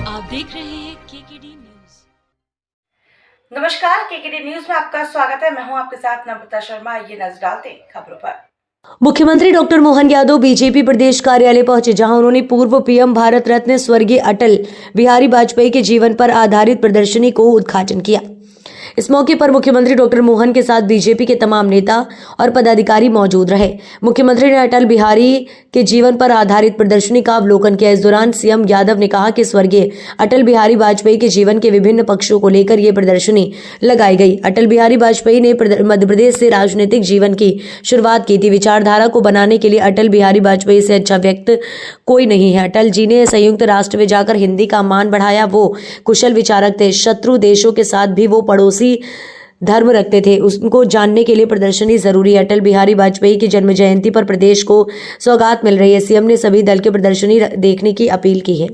आप देख रहे हैं केकेडी न्यूज। नमस्कार, केकेडी न्यूज में आपका स्वागत है। मैं हूं आपके साथ नम्रता शर्मा। ये नजर डालते हैं खबरों पर। मुख्यमंत्री डॉक्टर मोहन यादव बीजेपी प्रदेश कार्यालय पहुंचे, जहां उन्होंने पूर्व पीएम भारत रत्न स्वर्गीय अटल बिहारी वाजपेयी के जीवन पर आधारित प्रदर्शनी को उद्घाटन किया। इस मौके पर मुख्यमंत्री डॉक्टर मोहन के साथ बीजेपी के तमाम नेता और पदाधिकारी मौजूद रहे। मुख्यमंत्री ने अटल बिहारी के जीवन पर आधारित प्रदर्शनी का अवलोकन किया। इस दौरान सीएम यादव ने कहा कि स्वर्गीय अटल बिहारी वाजपेयी के जीवन के विभिन्न पक्षों को लेकर ये प्रदर्शनी लगाई गई। अटल बिहारी वाजपेयी ने मध्य प्रदेश से राजनीतिक जीवन की शुरुआत की थी। विचारधारा को बनाने के लिए अटल बिहारी वाजपेयी से अच्छा व्यक्ति कोई नहीं है। अटल जी ने संयुक्त राष्ट्र में जाकर हिंदी का मान बढ़ाया। वो कुशल विचारक थे। शत्रु देशों के साथ भी वो पड़ोसी धर्म रखते थे। उसको जानने के लिए प्रदर्शनी जरूरी है। अटल बिहारी वाजपेयी की जन्म जयंती पर प्रदेश को सौगात मिल रही है। सीएम ने सभी दल के प्रदर्शनी देखने की अपील की है।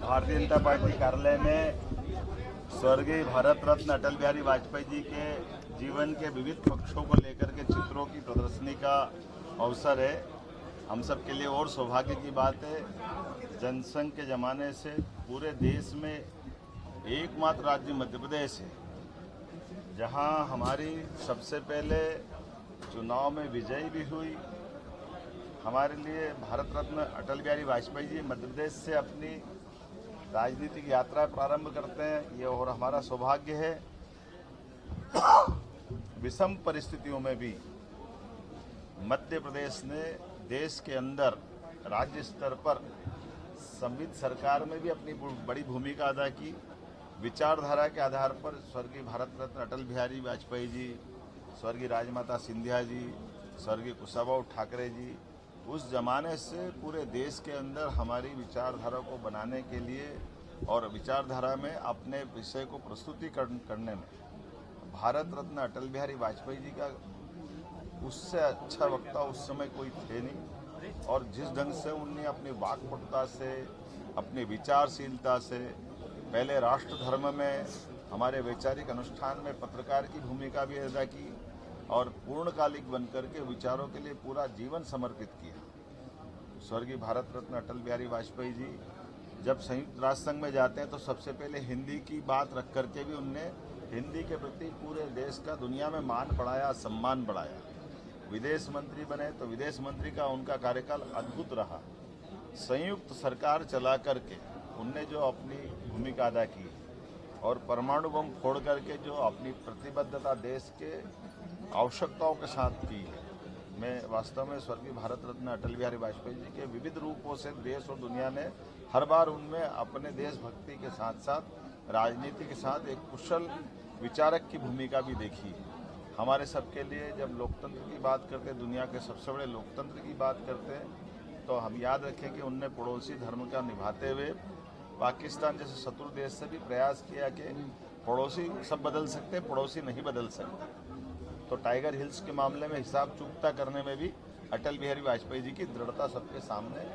भारतीय जनता पार्टी कार्यालय में स्वर्गीय भारत रत्न अटल बिहारी वाजपेयी जी के जीवन के विविध पक्षों को लेकर के चित्रों की प्रदर्शनी का अवसर है। हम सब के लिए और सौभाग्य की बात है। जनसंघ के ज़माने से पूरे देश में एकमात्र राज्य मध्य प्रदेश है जहां हमारी सबसे पहले चुनाव में विजय भी हुई। हमारे लिए भारत रत्न अटल बिहारी वाजपेयी जी मध्य प्रदेश से अपनी राजनीतिक यात्रा प्रारंभ करते हैं, ये और हमारा सौभाग्य है। विषम परिस्थितियों में भी मध्य प्रदेश ने देश के अंदर राज्य स्तर पर संविध सरकार में भी अपनी बड़ी भूमिका अदा की। विचारधारा के आधार पर स्वर्गीय भारत रत्न अटल बिहारी वाजपेयी जी, स्वर्गीय राजमाता सिंधिया जी, स्वर्गीय कुशाभाऊ ठाकरे जी, उस जमाने से पूरे देश के अंदर हमारी विचारधारा को बनाने के लिए और विचारधारा में अपने विषय को प्रस्तुतिकरण करने में भारत रत्न अटल बिहारी वाजपेयी जी का उससे अच्छा वक्ता उस समय कोई थे नहीं। और जिस ढंग से उनने अपनी वाक्पटुता से, अपनी विचारशीलता से, पहले राष्ट्र धर्म में, हमारे वैचारिक अनुष्ठान में पत्रकार की भूमिका भी अदा की और पूर्णकालिक बनकर के विचारों के लिए पूरा जीवन समर्पित किया। स्वर्गीय भारत रत्न अटल बिहारी वाजपेयी जी जब संयुक्त राष्ट्र संघ में जाते हैं तो सबसे पहले हिंदी की बात रख करके भी उनने हिंदी के प्रति पूरे देश का दुनिया में मान बढ़ाया, सम्मान बढ़ाया। विदेश मंत्री बने तो विदेश मंत्री का उनका कार्यकाल अद्भुत रहा। संयुक्त सरकार चला करके उनने जो अपनी भूमिका अदा की और परमाणु बम फोड़ करके जो अपनी प्रतिबद्धता देश के आवश्यकताओं के साथ की है। मैं वास्तव में स्वर्गीय भारत रत्न अटल बिहारी वाजपेयी जी के विविध रूपों से देश और दुनिया ने हर बार उनमें अपने देशभक्ति के साथ साथ राजनीति के साथ एक कुशल विचारक की भूमिका भी देखी है। हमारे सबके लिए जब लोकतंत्र की बात करते हैं, दुनिया के सबसे बड़े लोकतंत्र की बात करते हैं, तो हम याद रखें कि उनने पड़ोसी धर्म का निभाते हुए पाकिस्तान जैसे शत्रु देश से भी प्रयास किया कि पड़ोसी सब बदल सकते, पड़ोसी नहीं बदल सकते। तो टाइगर हिल्स के मामले में हिसाब चुकता करने में भी अटल बिहारी वाजपेयी जी की दृढ़ता सबके सामने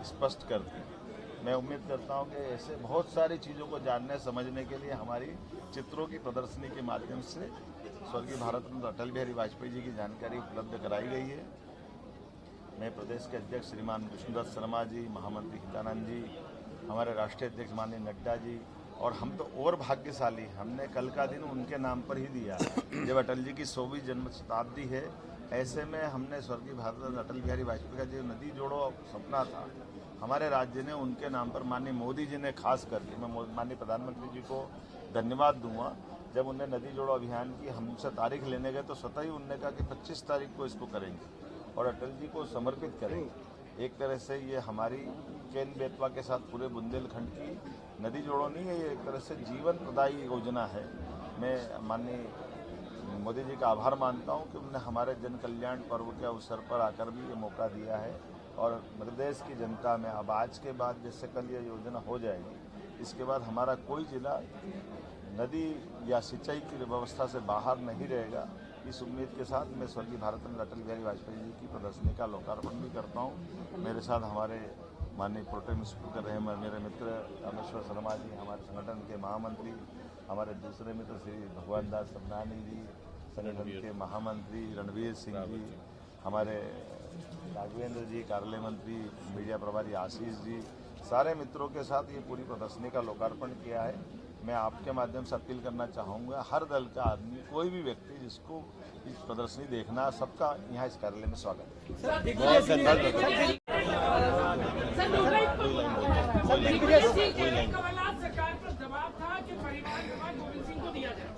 स्पष्ट करती है। मैं उम्मीद करता हूं कि ऐसे बहुत सारी चीज़ों को जानने समझने के लिए हमारी चित्रों की प्रदर्शनी के माध्यम से स्वर्गीय भारत रत्न अटल बिहारी वाजपेयी जी की जानकारी उपलब्ध कराई गई है। मैं प्रदेश के अध्यक्ष श्रीमान विष्णुदत्त शर्मा जी, महामंत्री हितानंद जी, हमारे राष्ट्रीय अध्यक्ष माननीय नड्डा जी और हम तो और भाग्यशाली, हमने कल का दिन उनके नाम पर ही दिया जब अटल जी की 100वीं जन्म शताब्दी है। ऐसे में हमने स्वर्गीय भारत रत्न अटल बिहारी वाजपेयी का जो नदी जोड़ो सपना था, हमारे राज्य ने उनके नाम पर माननीय मोदी जी ने खास करके मैं माननीय प्रधानमंत्री जी को धन्यवाद दूंगा। जब उन्हें नदी जोड़ो अभियान की हमसे तारीख लेने गए तो स्वतः ही उन्होंने कहा कि 25 तारीख को इसको करेंगे और अटल जी को समर्पित करेंगे। एक तरह से ये हमारी केन बेतवा के साथ पूरे बुंदेलखंड की नदी जोड़ो नहीं है, ये एक तरह से जीवन प्रदायी योजना है। मैं माननीय मोदी जी का आभार मानता हूँ कि उन्होंने हमारे जन कल्याण पर्व के अवसर पर आकर भी ये मौका दिया है और मध्य प्रदेश की जनता में अब आज के बाद जैसे कल ये योजना हो जाएगी, इसके बाद हमारा कोई जिला नदी या सिंचाई की व्यवस्था से बाहर नहीं रहेगा। इस उम्मीद के साथ मैं स्वर्गीय भारत रत्न अटल बिहारी वाजपेयी जी की प्रदर्शनी का लोकार्पण भी करता हूँ। मेरे साथ हमारे माननीय प्रोटेम स्पीकर रहे मेरे मित्र रामेश्वर शर्मा जी, हमारे संगठन के महामंत्री, हमारे दूसरे मित्र श्री भगवान दास सबनानी जी, संगठन के महामंत्री रणवीर सिंह जी, हमारे राघवेंद्र जी कार्यालय मंत्री, मीडिया प्रभारी आशीष जी, सारे मित्रों के साथ ये पूरी प्रदर्शनी का लोकार्पण किया है। मैं आपके माध्यम से अपील करना चाहूँगा, हर दल का आदमी, कोई भी व्यक्ति जिसको इस प्रदर्शनी देखना, सबका यहाँ इस कार्यालय में स्वागत है।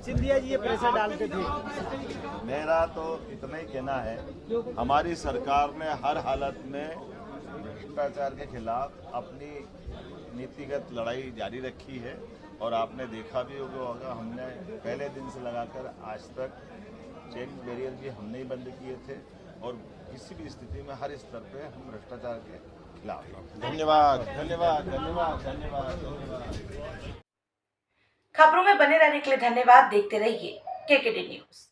सिंधिया जी ये प्रेशर डालते थे। मेरा तो इतना ही कहना है, हमारी सरकार ने हर हालत में भ्रष्टाचार के खिलाफ अपनी नीतिगत लड़ाई जारी रखी है और आपने देखा भी होगा हमने पहले दिन से लगाकर आज तक चेक बैरियर भी हमने ही बंद किए थे और किसी भी स्थिति में हर स्तर पे हम भ्रष्टाचार के खिलाफ। धन्यवाद धन्यवाद धन्यवाद धन्यवाद। खबरों में बने रहने के लिए धन्यवाद। देखते रहिए केकेडी न्यूज।